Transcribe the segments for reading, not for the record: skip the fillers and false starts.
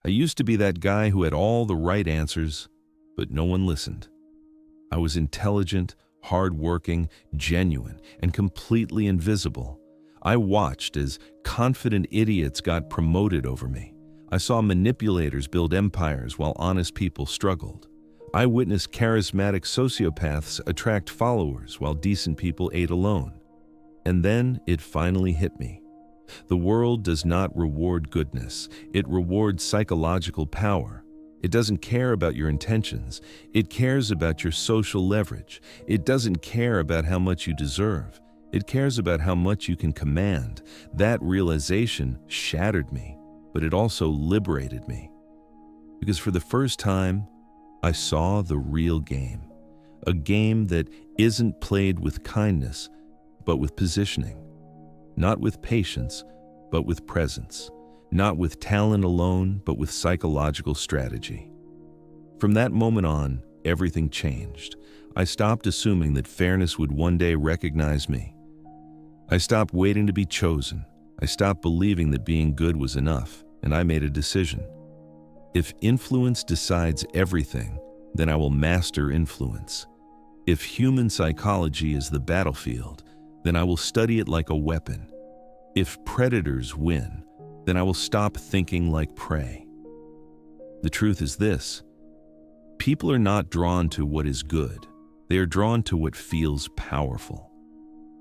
I used to be that guy who had all the right answers, but no one listened. I was intelligent, hardworking, genuine, and completely invisible. I watched as confident idiots got promoted over me. I saw manipulators build empires while honest people struggled. I witnessed charismatic sociopaths attract followers while decent people ate alone. And then it finally hit me. The world does not reward goodness. It rewards psychological power. It doesn't care about your intentions. It cares about your social leverage. It doesn't care about how much you deserve. It cares about how much you can command. That realization shattered me, but it also liberated me. Because for the first time, I saw the real game. A game that isn't played with kindness, but with positioning. Not with patience, but with presence. Not with talent alone, but with psychological strategy. From that moment on, everything changed. I stopped assuming that fairness would one day recognize me. I stopped waiting to be chosen. I stopped believing that being good was enough, and I made a decision. If influence decides everything, then I will master influence. If human psychology is the battlefield, then I will study it like a weapon. If predators win, then I will stop thinking like prey. The truth is this: people are not drawn to what is good. They are drawn to what feels powerful.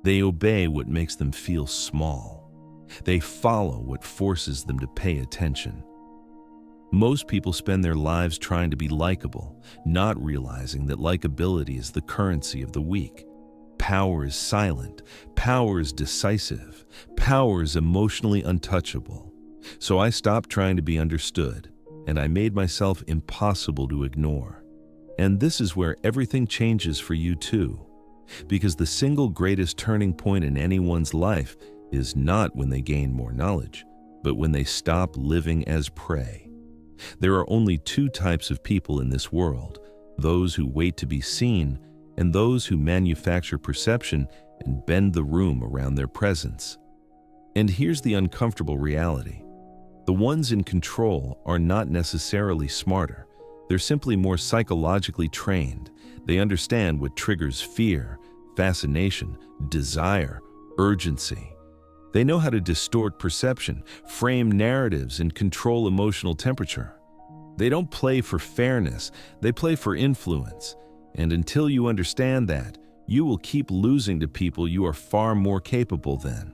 They obey what makes them feel small. They follow what forces them to pay attention. Most people spend their lives trying to be likable, not realizing that likability is the currency of the weak. Power is silent. Power is decisive. Power is emotionally untouchable. So I stopped trying to be understood, and I made myself impossible to ignore. And this is where everything changes for you too. Because the single greatest turning point in anyone's life is not when they gain more knowledge, but when they stop living as prey. There are only two types of people in this world: those who wait to be seen, and those who manufacture perception and bend the room around their presence. And here's the uncomfortable reality. The ones in control are not necessarily smarter. They're simply more psychologically trained. They understand what triggers fear, fascination, desire, urgency. They know how to distort perception, frame narratives, and control emotional temperature. They don't play for fairness, they play for influence. And until you understand that, you will keep losing to people you are far more capable than.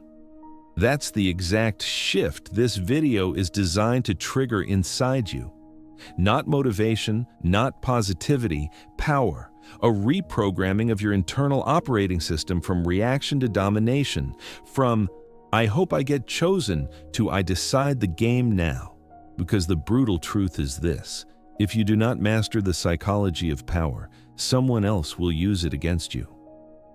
That's the exact shift this video is designed to trigger inside you. Not motivation, not positivity, power. A reprogramming of your internal operating system from reaction to domination, from "I hope I get chosen" to "I decide the game now." Because the brutal truth is this: if you do not master the psychology of power, someone else will use it against you.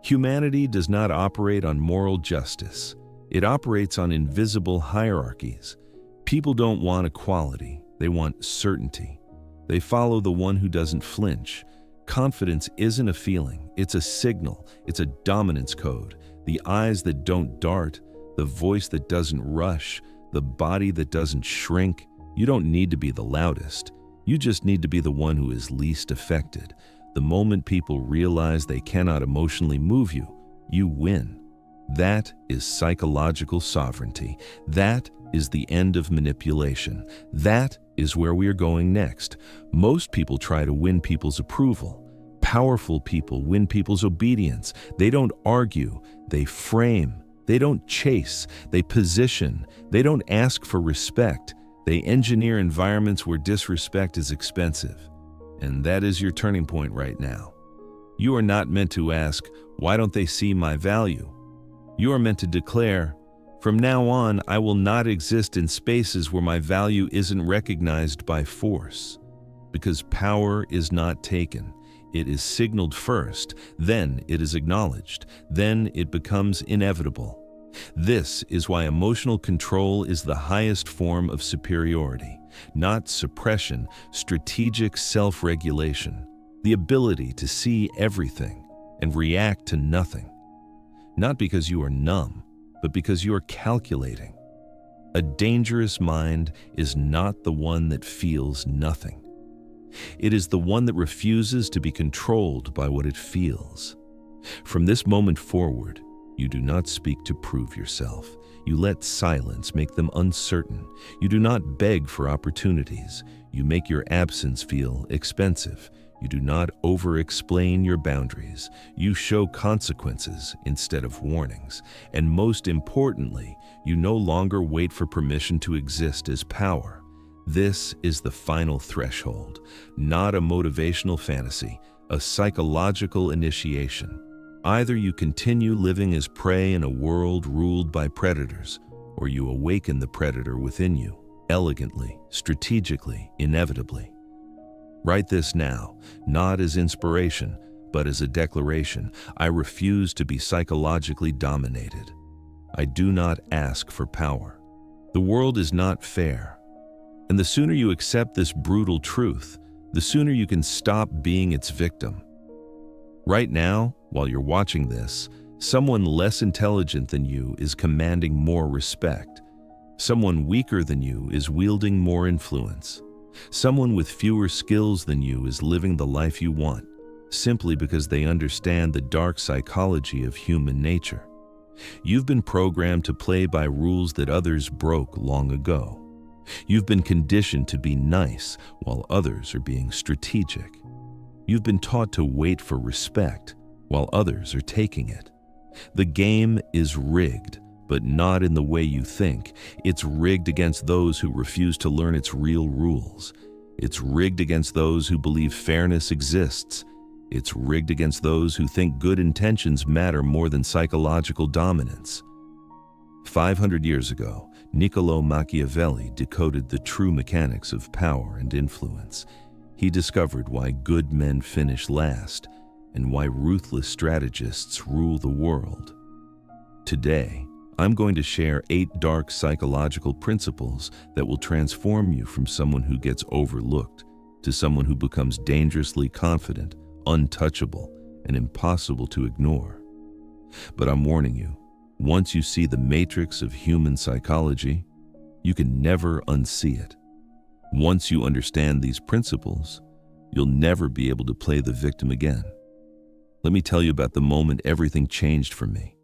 Humanity does not operate on moral justice. It operates on invisible hierarchies. People don't want equality, they want certainty. They follow the one who doesn't flinch. Confidence isn't a feeling, it's a signal, it's a dominance code. The eyes that don't dart, the voice that doesn't rush, the body that doesn't shrink. You don't need to be the loudest. You just need to be the one who is least affected. The moment people realize they cannot emotionally move you, you win. That is psychological sovereignty. That is the end of manipulation. That is where we are going next. Most people try to win people's approval. Powerful people win people's obedience. They don't argue, they frame. They don't chase, they position. They don't ask for respect. They engineer environments where disrespect is expensive. And that is your turning point right now. You are not meant to ask, "Why don't they see my value?" You are meant to declare, "From now on, I will not exist in spaces where my value isn't recognized by force." Because power is not taken. It is signaled first, then it is acknowledged, then it becomes inevitable. This is why emotional control is the highest form of superiority, not suppression, strategic self-regulation, the ability to see everything and react to nothing. Not because you are numb, but because you are calculating. A dangerous mind is not the one that feels nothing. It is the one that refuses to be controlled by what it feels. From this moment forward, you do not speak to prove yourself. You let silence make them uncertain. You do not beg for opportunities. You make your absence feel expensive. You do not over-explain your boundaries. You show consequences instead of warnings. And most importantly, you no longer wait for permission to exist as power. This is the final threshold, not a motivational fantasy, a psychological initiation. Either you continue living as prey in a world ruled by predators, or you awaken the predator within you, elegantly, strategically, inevitably. Write this now, not as inspiration, but as a declaration. I refuse to be psychologically dominated. I do not ask for power. The world is not fair. And the sooner you accept this brutal truth, the sooner you can stop being its victim. Right now, while you're watching this, someone less intelligent than you is commanding more respect. Someone weaker than you is wielding more influence. Someone with fewer skills than you is living the life you want, simply because they understand the dark psychology of human nature. You've been programmed to play by rules that others broke long ago. You've been conditioned to be nice while others are being strategic. You've been taught to wait for respect while others are taking it. The game is rigged, but not in the way you think. It's rigged against those who refuse to learn its real rules. It's rigged against those who believe fairness exists. It's rigged against those who think good intentions matter more than psychological dominance. 500 years ago, Niccolò Machiavelli decoded the true mechanics of power and influence. He discovered why good men finish last and why ruthless strategists rule the world. Today, I'm going to share 8 dark psychological principles that will transform you from someone who gets overlooked to someone who becomes dangerously confident, untouchable, and impossible to ignore. But I'm warning you, once you see the matrix of human psychology, you can never unsee it. Once you understand these principles, you'll never be able to play the victim again. Let me tell you about the moment everything changed for me.